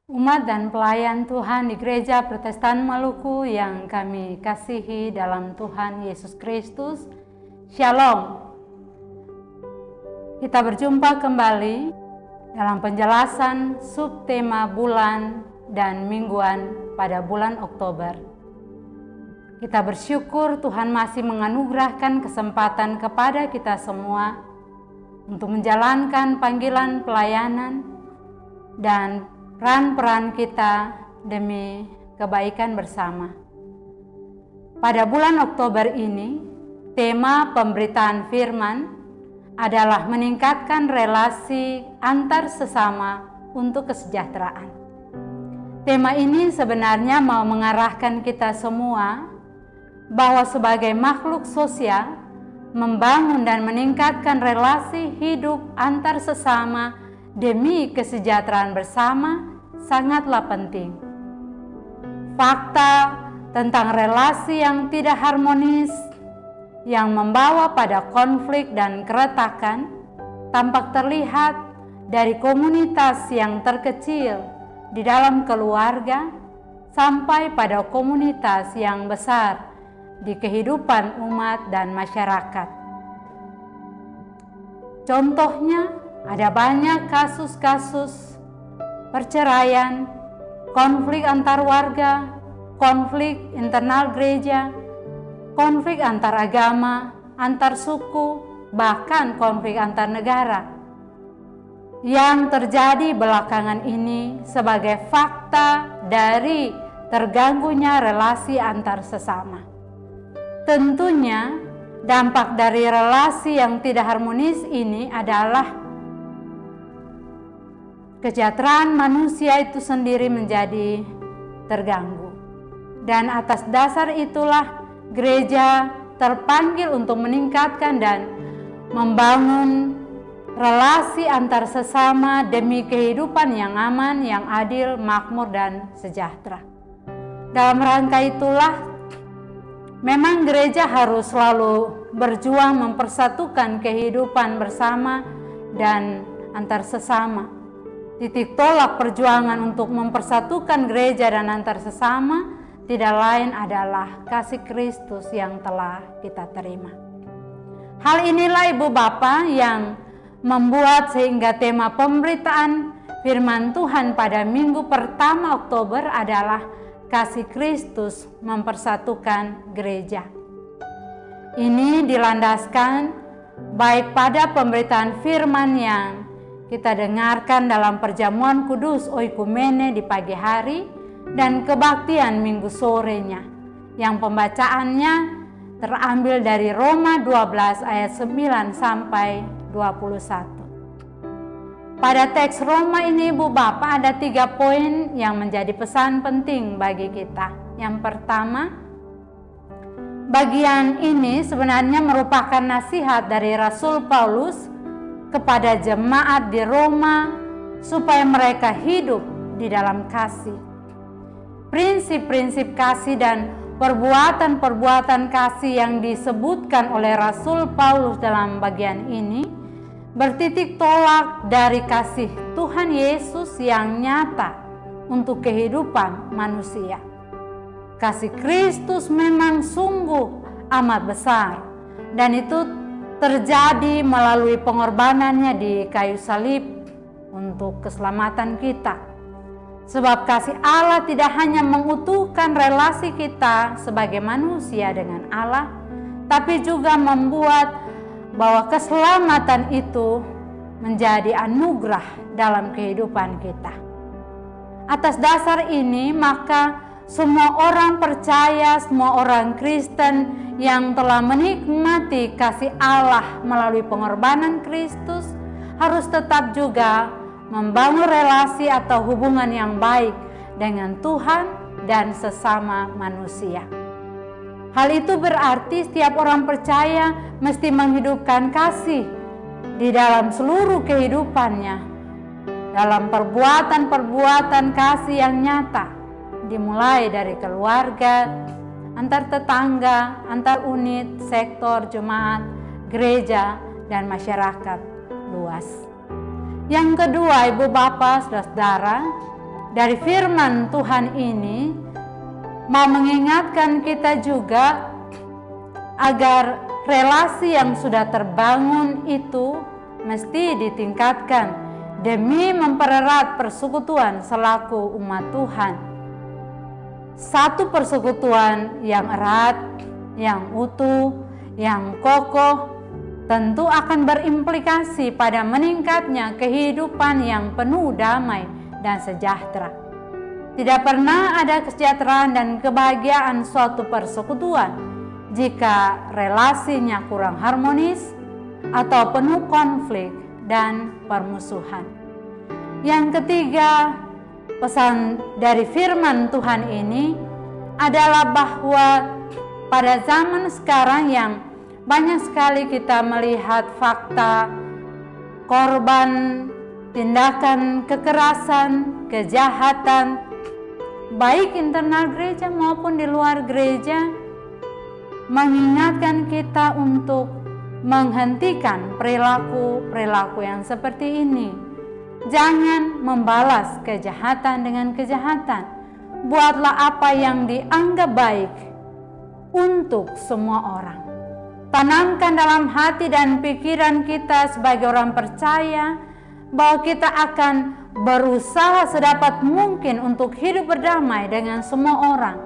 Umat dan pelayan Tuhan di Gereja Protestan Maluku yang kami kasihi dalam Tuhan Yesus Kristus, Shalom. Kita berjumpa kembali dalam penjelasan subtema bulan dan mingguan pada bulan Oktober. Kita bersyukur Tuhan masih menganugerahkan kesempatan kepada kita semua untuk menjalankan panggilan pelayanan dan peran-peran kita demi kebaikan bersama. Pada bulan Oktober ini, tema pemberitaan firman adalah meningkatkan relasi antar sesama untuk kesejahteraan. Tema ini sebenarnya mau mengarahkan kita semua bahwa sebagai makhluk sosial, membangun dan meningkatkan relasi hidup antar sesama demi kesejahteraan bersama sangatlah penting. Fakta tentang relasi yang tidak harmonis yang membawa pada konflik dan keretakan tampak terlihat dari komunitas yang terkecil di dalam keluarga sampai pada komunitas yang besar di kehidupan umat dan masyarakat. Contohnya, ada banyak kasus-kasus perceraian, konflik antar warga, konflik internal gereja, konflik antar agama, antar suku, bahkan konflik antar negara yang terjadi belakangan ini sebagai fakta dari terganggunya relasi antar sesama. Tentunya dampak dari relasi yang tidak harmonis ini adalah kesejahteraan manusia itu sendiri menjadi terganggu. Dan atas dasar itulah gereja terpanggil untuk meningkatkan dan membangun relasi antar sesama demi kehidupan yang aman, yang adil, makmur, dan sejahtera. Dalam rangka itulah memang gereja harus selalu berjuang mempersatukan kehidupan bersama dan antar sesama. Titik tolak perjuangan untuk mempersatukan gereja dan antar sesama tidak lain adalah kasih Kristus yang telah kita terima. Hal inilah Ibu Bapa yang membuat sehingga tema pemberitaan firman Tuhan pada minggu pertama Oktober adalah kasih Kristus mempersatukan gereja. Ini dilandaskan baik pada pemberitaan firman yang kita dengarkan dalam perjamuan kudus oikumene di pagi hari dan kebaktian minggu sorenya, yang pembacaannya terambil dari Roma 12 ayat 9 sampai 21. Pada teks Roma ini Ibu Bapa ada 3 poin yang menjadi pesan penting bagi kita. Yang pertama, bagian ini sebenarnya merupakan nasihat dari Rasul Paulus kepada jemaat di Roma supaya mereka hidup di dalam kasih. Prinsip-prinsip kasih dan perbuatan-perbuatan kasih yang disebutkan oleh Rasul Paulus dalam bagian ini bertitik tolak dari kasih Tuhan Yesus yang nyata untuk kehidupan manusia. Kasih Kristus memang sungguh amat besar dan itu terjadi melalui pengorbanannya di kayu salib untuk keselamatan kita. Sebab kasih Allah tidak hanya mengutuhkan relasi kita sebagai manusia dengan Allah, tapi juga membuat bahwa keselamatan itu menjadi anugerah dalam kehidupan kita. Atas dasar ini maka semua orang percaya, semua orang Kristen yang telah menikmati kasih Allah melalui pengorbanan Kristus harus tetap juga membangun relasi atau hubungan yang baik dengan Tuhan dan sesama manusia. Hal itu berarti setiap orang percaya mesti menghidupkan kasih di dalam seluruh kehidupannya, dalam perbuatan-perbuatan kasih yang nyata, dimulai dari keluarga, antar tetangga, antar unit, sektor, jemaat, gereja, dan masyarakat luas. Yang kedua, Ibu Bapak, Saudara-saudara, dari firman Tuhan ini mau mengingatkan kita juga agar relasi yang sudah terbangun itu mesti ditingkatkan demi mempererat persekutuan selaku umat Tuhan. Satu persekutuan yang erat, yang utuh, yang kokoh, tentu akan berimplikasi pada meningkatnya kehidupan yang penuh damai dan sejahtera. Tidak pernah ada kesejahteraan dan kebahagiaan suatu persekutuan jika relasinya kurang harmonis atau penuh konflik dan permusuhan. Yang ketiga, pesan dari firman Tuhan ini adalah bahwa pada zaman sekarang yang banyak sekali kita melihat fakta korban tindakan kekerasan, kejahatan, baik internal gereja maupun di luar gereja, mengingatkan kita untuk menghentikan perilaku-perilaku yang seperti ini. Jangan membalas kejahatan dengan kejahatan. Buatlah apa yang dianggap baik untuk semua orang. Tanamkan dalam hati dan pikiran kita sebagai orang percaya bahwa kita akan berusaha sedapat mungkin untuk hidup berdamai dengan semua orang.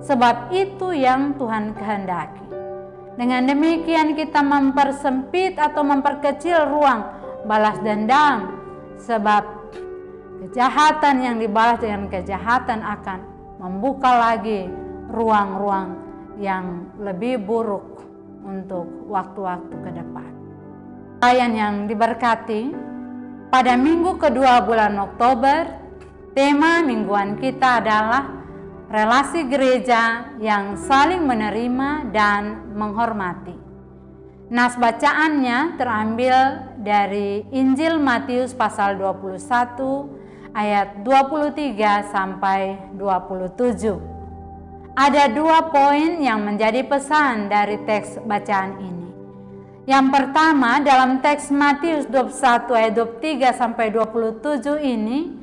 Sebab itu yang Tuhan kehendaki. Dengan demikian kita mempersempit atau memperkecil ruang balas dendam. Sebab kejahatan yang dibalas dengan kejahatan akan membuka lagi ruang-ruang yang lebih buruk untuk waktu-waktu ke depan. Klien yang diberkati, pada minggu kedua bulan Oktober, tema mingguan kita adalah relasi gereja yang saling menerima dan menghormati. Nas bacaannya terambil dari Injil Matius pasal 21 ayat 23 sampai 27. Ada 2 poin yang menjadi pesan dari teks bacaan ini. Yang pertama, dalam teks Matius 21 ayat 23 sampai 27 ini,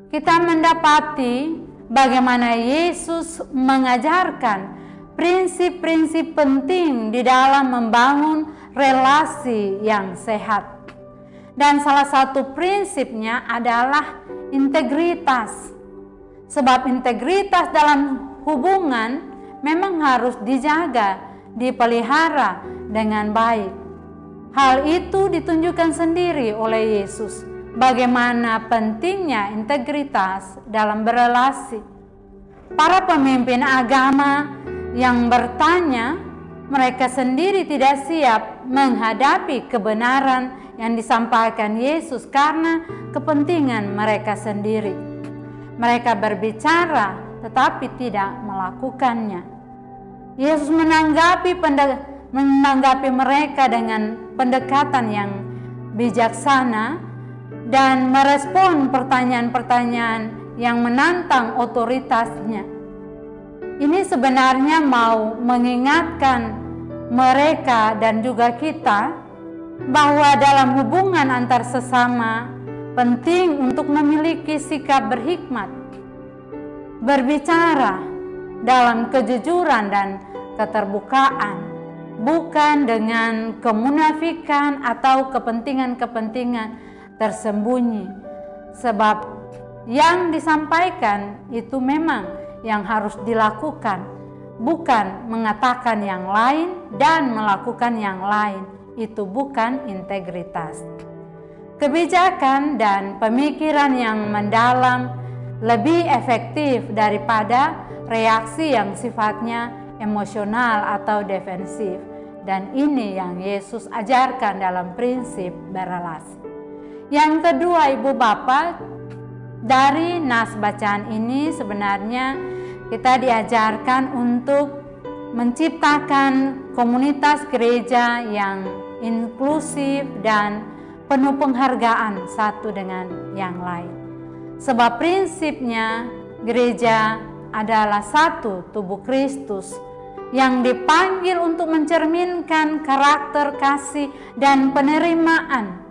kita mendapati bagaimana Yesus mengajarkan prinsip-prinsip penting di dalam membangun relasi yang sehat. Dan salah satu prinsipnya adalah integritas. Sebab integritas dalam hubungan memang harus dijaga, dipelihara dengan baik. Hal itu ditunjukkan sendiri oleh Yesus, bagaimana pentingnya integritas dalam berelasi. Para pemimpin agama yang bertanya, mereka sendiri tidak siap menghadapi kebenaran yang disampaikan Yesus karena kepentingan mereka sendiri. Mereka berbicara tetapi tidak melakukannya. Yesus menanggapi mereka dengan pendekatan yang bijaksana dan merespon pertanyaan-pertanyaan yang menantang otoritasnya. Ini sebenarnya mau mengingatkan mereka dan juga kita bahwa dalam hubungan antar sesama penting untuk memiliki sikap berhikmat, berbicara dalam kejujuran dan keterbukaan, bukan dengan kemunafikan atau kepentingan-kepentingan tersembunyi. Sebab yang disampaikan itu memang yang harus dilakukan, bukan mengatakan yang lain dan melakukan yang lain. Itu bukan integritas. Kebijakan dan pemikiran yang mendalam lebih efektif daripada reaksi yang sifatnya emosional atau defensif. Dan ini yang Yesus ajarkan dalam prinsip berelasi. Yang kedua, Ibu Bapak, dari nas bacaan ini sebenarnya kita diajarkan untuk menciptakan komunitas gereja yang inklusif dan penuh penghargaan satu dengan yang lain. Sebab prinsipnya gereja adalah satu tubuh Kristus yang dipanggil untuk mencerminkan karakter kasih dan penerimaan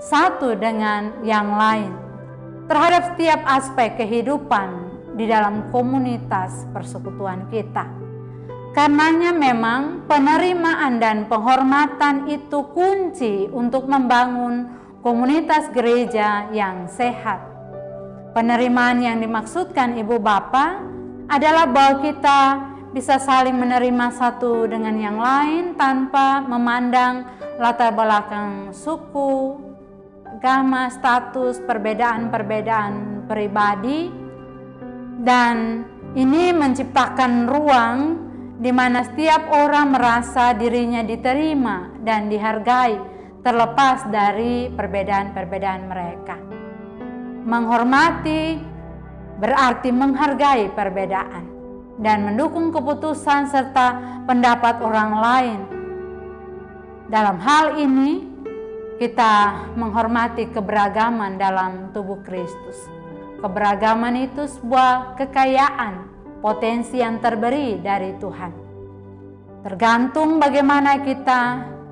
satu dengan yang lain. terhadap setiap aspek kehidupan di dalam komunitas persekutuan kita. Karenanya memang penerimaan dan penghormatan itu kunci untuk membangun komunitas gereja yang sehat. Penerimaan yang dimaksudkan Ibu Bapa adalah bahwa kita bisa saling menerima satu dengan yang lain tanpa memandang latar belakang suku, agama, status, perbedaan-perbedaan pribadi, dan ini menciptakan ruang di mana setiap orang merasa dirinya diterima dan dihargai terlepas dari perbedaan-perbedaan mereka. Menghormati berarti menghargai perbedaan dan mendukung keputusan serta pendapat orang lain. Dalam hal ini, kita menghormati keberagaman dalam tubuh Kristus. Keberagaman itu sebuah kekayaan, potensi yang terberi dari Tuhan. Tergantung bagaimana kita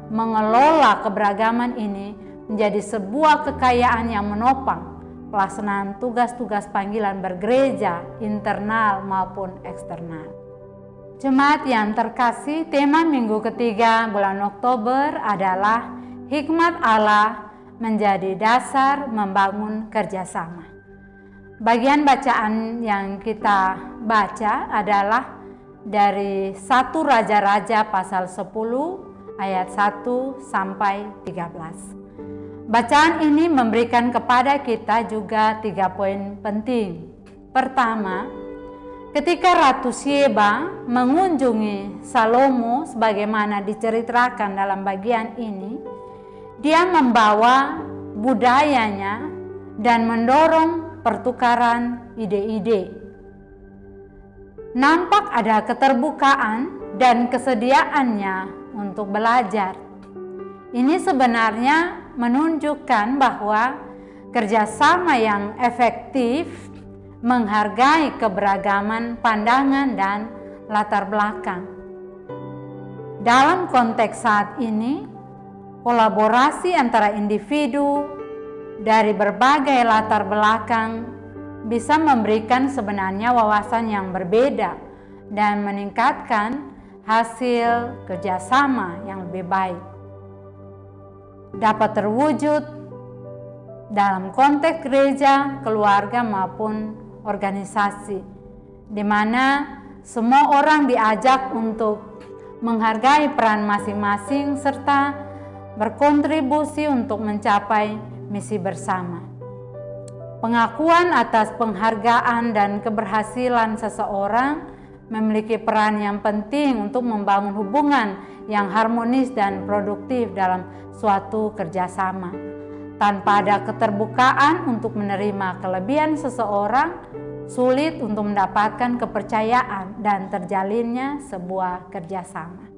mengelola keberagaman ini menjadi sebuah kekayaan yang menopang pelaksanaan tugas-tugas panggilan bergereja, internal maupun eksternal. Jemaat yang terkasih, tema minggu ketiga bulan Oktober adalah hikmat Allah menjadi dasar membangun kerjasama. Bagian bacaan yang kita baca adalah dari 1 Raja-Raja pasal 10 ayat 1 sampai 13. Bacaan ini memberikan kepada kita juga 3 poin penting. Pertama, ketika Ratu Syeba mengunjungi Salomo sebagaimana diceritakan dalam bagian ini, dia membawa budayanya dan mendorong pertukaran ide-ide. Nampak ada keterbukaan dan kesediaannya untuk belajar. Ini sebenarnya menunjukkan bahwa kerjasama yang efektif menghargai keberagaman pandangan dan latar belakang. Dalam konteks saat ini, kolaborasi antara individu dari berbagai latar belakang bisa memberikan sebenarnya wawasan yang berbeda dan meningkatkan hasil kerjasama yang lebih baik. Dapat terwujud dalam konteks gereja, keluarga maupun organisasi, di mana semua orang diajak untuk menghargai peran masing-masing serta berkontribusi untuk mencapai misi bersama. Pengakuan atas penghargaan dan keberhasilan seseorang memiliki peran yang penting untuk membangun hubungan yang harmonis dan produktif dalam suatu kerjasama. Tanpa ada keterbukaan untuk menerima kelebihan seseorang, sulit untuk mendapatkan kepercayaan dan terjalinnya sebuah kerjasama.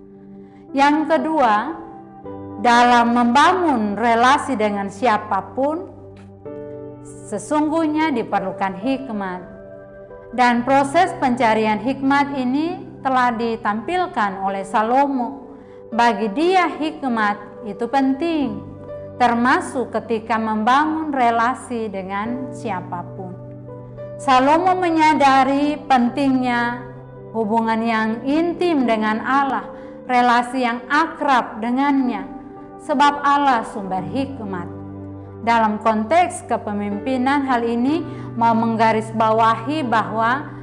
Yang kedua, dalam membangun relasi dengan siapapun, sesungguhnya diperlukan hikmat. Dan proses pencarian hikmat ini telah ditampilkan oleh Salomo. Bagi dia hikmat itu penting, termasuk ketika membangun relasi dengan siapapun. Salomo menyadari pentingnya hubungan yang intim dengan Allah, relasi yang akrab dengannya, sebab Allah sumber hikmat. Dalam konteks kepemimpinan, hal ini mau menggarisbawahi bahwa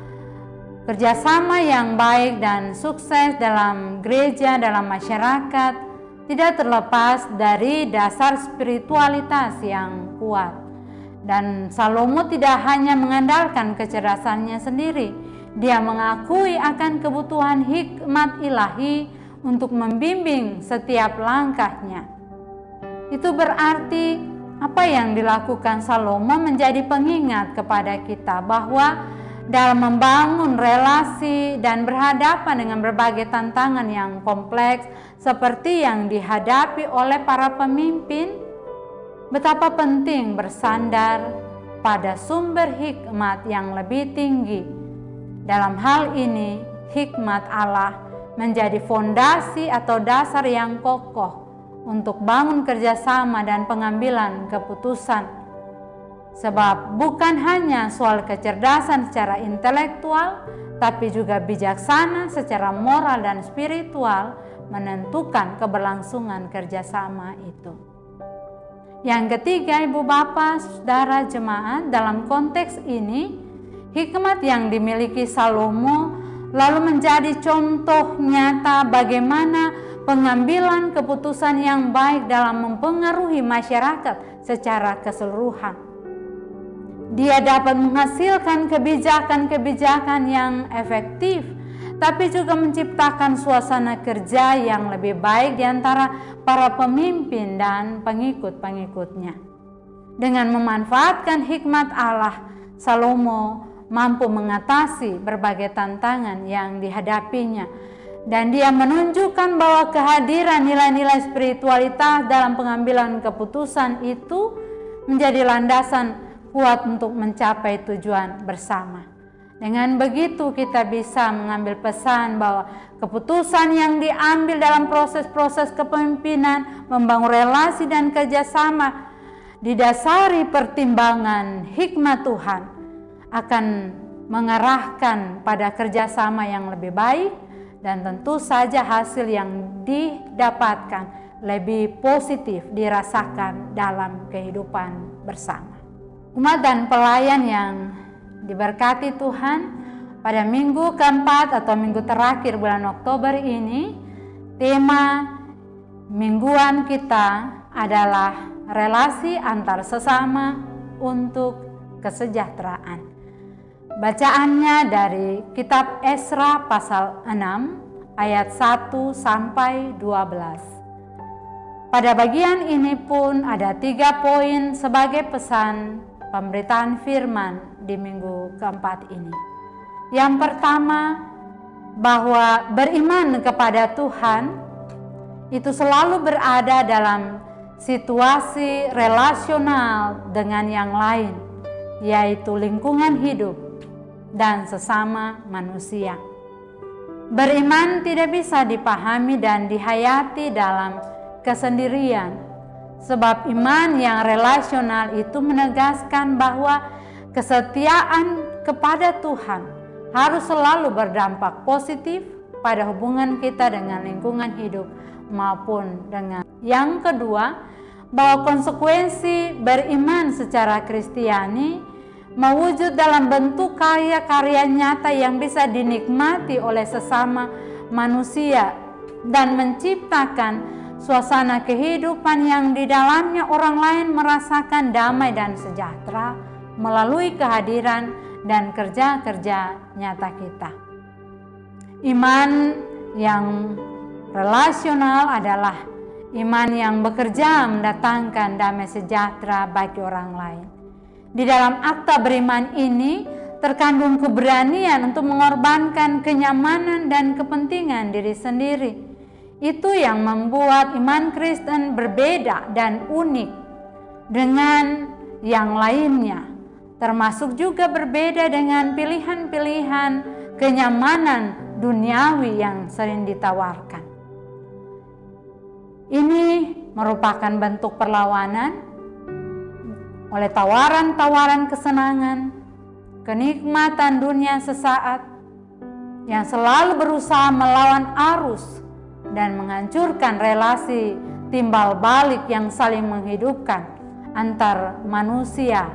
kerjasama yang baik dan sukses dalam gereja, dalam masyarakat, tidak terlepas dari dasar spiritualitas yang kuat. Dan Salomo tidak hanya mengandalkan kecerdasannya sendiri, dia mengakui akan kebutuhan hikmat ilahi untuk membimbing setiap langkahnya. Itu berarti apa yang dilakukan Salomo menjadi pengingat kepada kita bahwa dalam membangun relasi dan berhadapan dengan berbagai tantangan yang kompleks seperti yang dihadapi oleh para pemimpin, betapa penting bersandar pada sumber hikmat yang lebih tinggi. Dalam hal ini, hikmat Allah menjadi fondasi atau dasar yang kokoh untuk bangun kerjasama dan pengambilan keputusan. Sebab bukan hanya soal kecerdasan secara intelektual, tapi juga bijaksana secara moral dan spiritual menentukan keberlangsungan kerjasama itu. Yang ketiga, Ibu Bapak, Saudara jemaat, dalam konteks ini, hikmat yang dimiliki Salomo lalu menjadi contoh nyata bagaimana pengambilan keputusan yang baik dalam mempengaruhi masyarakat secara keseluruhan. Dia dapat menghasilkan kebijakan-kebijakan yang efektif, tapi juga menciptakan suasana kerja yang lebih baik di antara para pemimpin dan pengikut-pengikutnya. Dengan memanfaatkan hikmat Allah, Salomo mampu mengatasi berbagai tantangan yang dihadapinya, dan dia menunjukkan bahwa kehadiran nilai-nilai spiritualitas dalam pengambilan keputusan itu menjadi landasan kuat untuk mencapai tujuan bersama. Dengan begitu kita bisa mengambil pesan bahwa keputusan yang diambil dalam proses-proses kepemimpinan, membangun relasi dan kerjasama didasari pertimbangan hikmat Tuhan akan mengarahkan pada kerjasama yang lebih baik, dan tentu saja hasil yang didapatkan lebih positif dirasakan dalam kehidupan bersama. Umat dan pelayan yang diberkati Tuhan, pada minggu keempat atau minggu terakhir bulan Oktober ini, tema mingguan kita adalah relasi antar sesama untuk kesejahteraan. Bacaannya dari kitab Esra pasal 6 ayat 1 sampai 12. Pada bagian ini pun ada 3 poin sebagai pesan pemberitaan firman di minggu keempat ini. Yang pertama, bahwa beriman kepada Tuhan itu selalu berada dalam situasi relasional dengan yang lain, yaitu lingkungan hidup dan sesama manusia. Beriman tidak bisa dipahami dan dihayati dalam kesendirian. Sebab iman yang relasional itu menegaskan bahwa kesetiaan kepada Tuhan harus selalu berdampak positif pada hubungan kita dengan lingkungan hidup maupun dengan. Yang kedua, bahwa konsekuensi beriman secara Kristiani mewujud dalam bentuk karya-karya nyata yang bisa dinikmati oleh sesama manusia dan menciptakan suasana kehidupan yang di dalamnya orang lain merasakan damai dan sejahtera melalui kehadiran dan kerja-kerja nyata kita. Iman yang relasional adalah iman yang bekerja mendatangkan damai sejahtera bagi orang lain. Di dalam akta beriman ini terkandung keberanian untuk mengorbankan kenyamanan dan kepentingan diri sendiri. Itu yang membuat iman Kristen berbeda dan unik dengan yang lainnya, termasuk juga berbeda dengan pilihan-pilihan kenyamanan duniawi yang sering ditawarkan. Ini merupakan bentuk perlawanan oleh tawaran-tawaran kesenangan, kenikmatan dunia sesaat yang selalu berusaha melawan arus dan menghancurkan relasi timbal balik yang saling menghidupkan antar manusia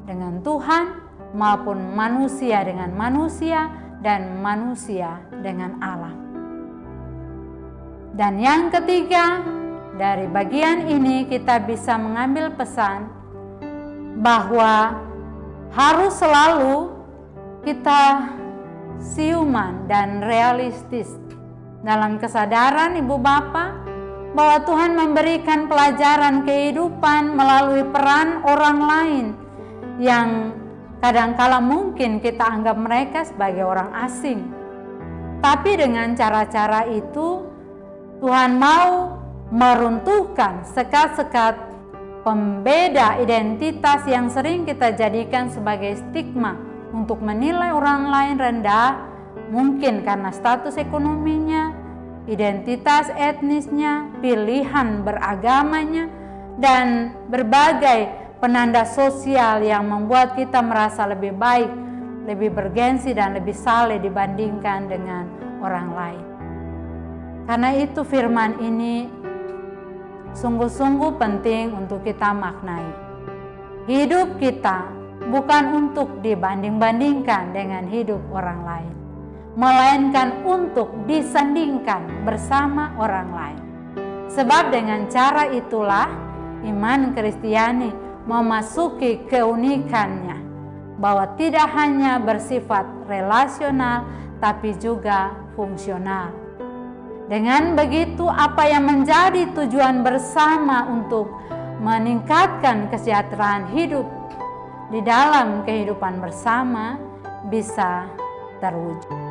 dengan Tuhan maupun manusia dengan manusia dan manusia dengan alam. Dan yang ketiga, dari bagian ini kita bisa mengambil pesan bahwa harus selalu kita siuman dan realistis dalam kesadaran Ibu Bapa bahwa Tuhan memberikan pelajaran kehidupan melalui peran orang lain yang kadangkala mungkin kita anggap mereka sebagai orang asing. Tapi dengan cara-cara itu Tuhan mau meruntuhkan sekat-sekat pembeda identitas yang sering kita jadikan sebagai stigma untuk menilai orang lain rendah, mungkin karena status ekonominya, identitas etnisnya, pilihan beragamanya, dan berbagai penanda sosial yang membuat kita merasa lebih baik, lebih bergengsi dan lebih saleh dibandingkan dengan orang lain. Karena itu firman ini sungguh-sungguh penting untuk kita maknai. Hidup kita bukan untuk dibanding-bandingkan dengan hidup orang lain, melainkan untuk disandingkan bersama orang lain. Sebab dengan cara itulah iman Kristiani memasuki keunikannya, bahwa tidak hanya bersifat relasional tapi juga fungsional. Dengan begitu, apa yang menjadi tujuan bersama untuk meningkatkan kesejahteraan hidup di dalam kehidupan bersama bisa terwujud.